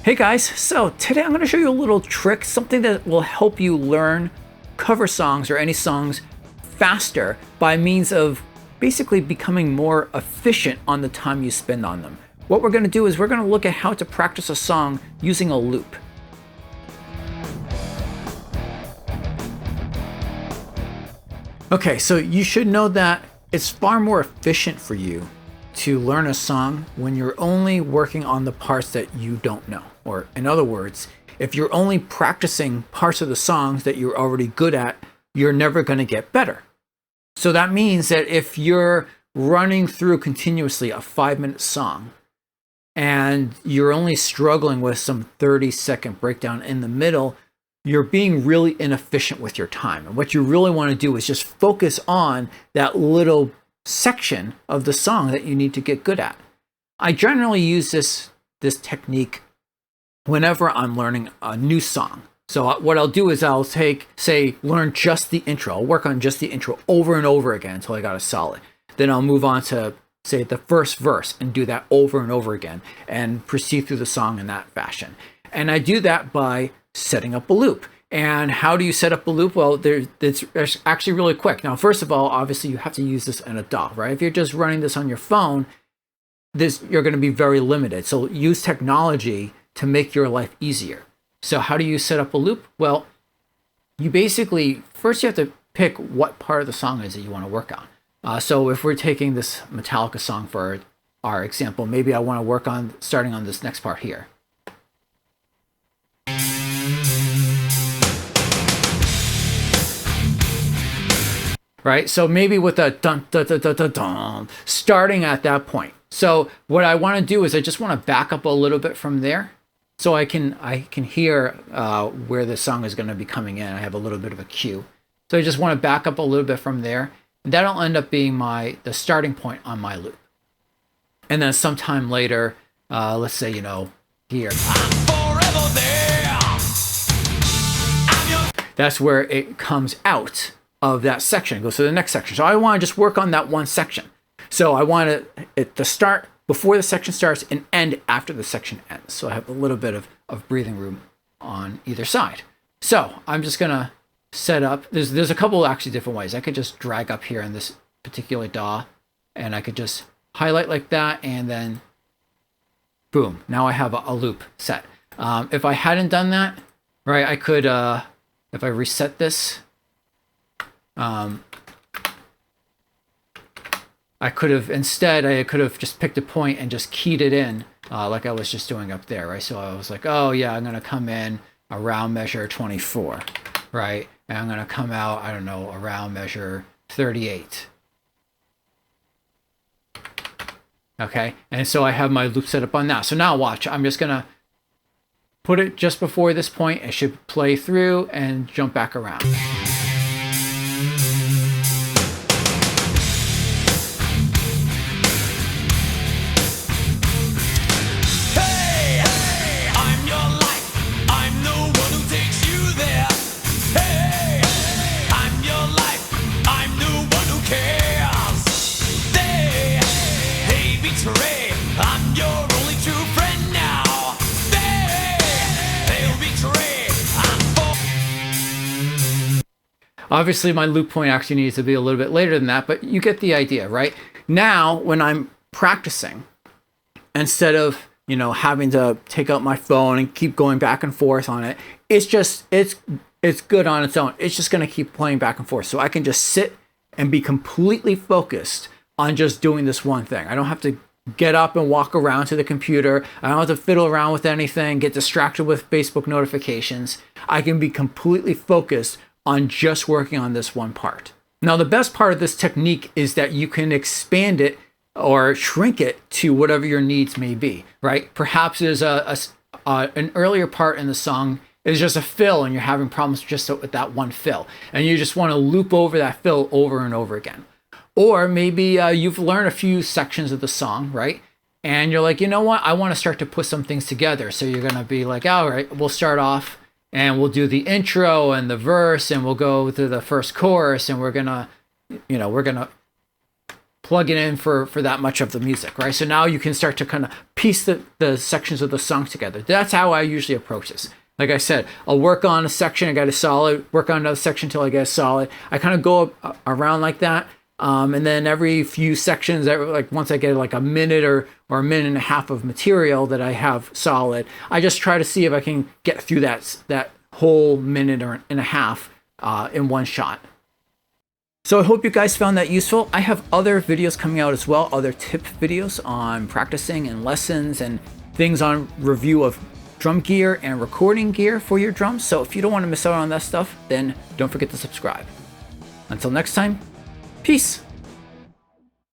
Hey guys, so today I'm going to show you a little trick, something that will help you learn cover songs or any songs faster by means of basically becoming more efficient on the time you spend on them. What we're going to do is we're going to look at how to practice a song using a loop. Okay, so you should know that it's far more efficient for you to learn a song when you're only working on the parts that you don't know. Or in other words, if you're only practicing parts of the songs that you're already good at, you're never going to get better. So that means that if you're running through continuously a 5-minute song and you're only struggling with some 30-second breakdown in the middle, you're being really inefficient with your time. And what you really want to do is just focus on that little section of the song that you need to get good at. I generally use this technique whenever I'm learning a new song. So what I'll do is I'll learn just the intro. I'll work on just the intro over and over again until I got a solid. Then I'll move on to, say, the first verse and do that over and over again and proceed through the song in that fashion. And I do that by setting up a loop. And how do you set up a loop? Well, it's actually really quick. Now, first of all, obviously you have to use this in a DAW, right? If you're just running this on your phone, you're going to be very limited. So use technology to make your life easier. So how do you set up a loop? Well, you basically, first you have to pick what part of the song is that you want to work on. So if we're taking this Metallica song for our example, maybe I want to work on starting on this next part here. Right? So maybe with a dun, dun, dun, dun, dun, dun, starting at that point. So what I want to do is I just want to back up a little bit from there so I can hear where the song is going to be coming in. I have a little bit of a cue. So I just want to back up a little bit from there. And that'll end up being the starting point on my loop. And then sometime later, let's say, here. That's where it comes out of that section. It goes to the next section. So I want to just work on that one section. So I want it to start before the section starts and end after the section ends. So I have a little bit of breathing room on either side. So I'm just going to set up. There's a couple actually different ways. I could just drag up here in this particular DAW and I could just highlight like that and then boom. Now I have a loop set. If I hadn't done that, right, I could, if I reset this, I could have just picked a point and just keyed it in like I was just doing up there, right? So I was like, oh yeah, I'm going to come in around measure 24, right? And I'm going to come out, I don't know, around measure 38. Okay, and so I have my loop set up on that. So now watch, I'm just going to put it just before this point. It should play through and jump back around. Obviously, my loop point actually needs to be a little bit later than that, but you get the idea, right? Now, when I'm practicing, instead of, having to take out my phone and keep going back and forth on it, it's good on its own. It's just going to keep playing back and forth. So I can just sit and be completely focused on just doing this one thing. I don't have to get up and walk around to the computer. I don't have to fiddle around with anything, get distracted with Facebook notifications. I can be completely focused on just working on this one part. Now, the best part of this technique is that you can expand it or shrink it to whatever your needs may be, right? Perhaps there's an earlier part in the song is just a fill and you're having problems just with that one fill. And you just want to loop over that fill over and over again. Or maybe you've learned a few sections of the song, right? And you're like, you know what? I want to start to put some things together. So you're going to be like, all right, we'll start off and we'll do the intro and the verse and we'll go to the first chorus and we're gonna plug it in for that much of the music, right? So now you can start to kind of piece the sections of the song together. That's how I usually approach this. Like I said, I'll work on a section, I got a solid, work on another section until I get a solid. I kind of go around like that. And then every few sections, like once I get like a minute or a minute and a half of material that I have solid, I just try to see if I can get through that whole minute and a half in one shot. So I hope you guys found that useful. I have other videos coming out as well, other tip videos on practicing and lessons and things on review of drum gear and recording gear for your drums. So if you don't want to miss out on that stuff, then don't forget to subscribe. Until next time, peace.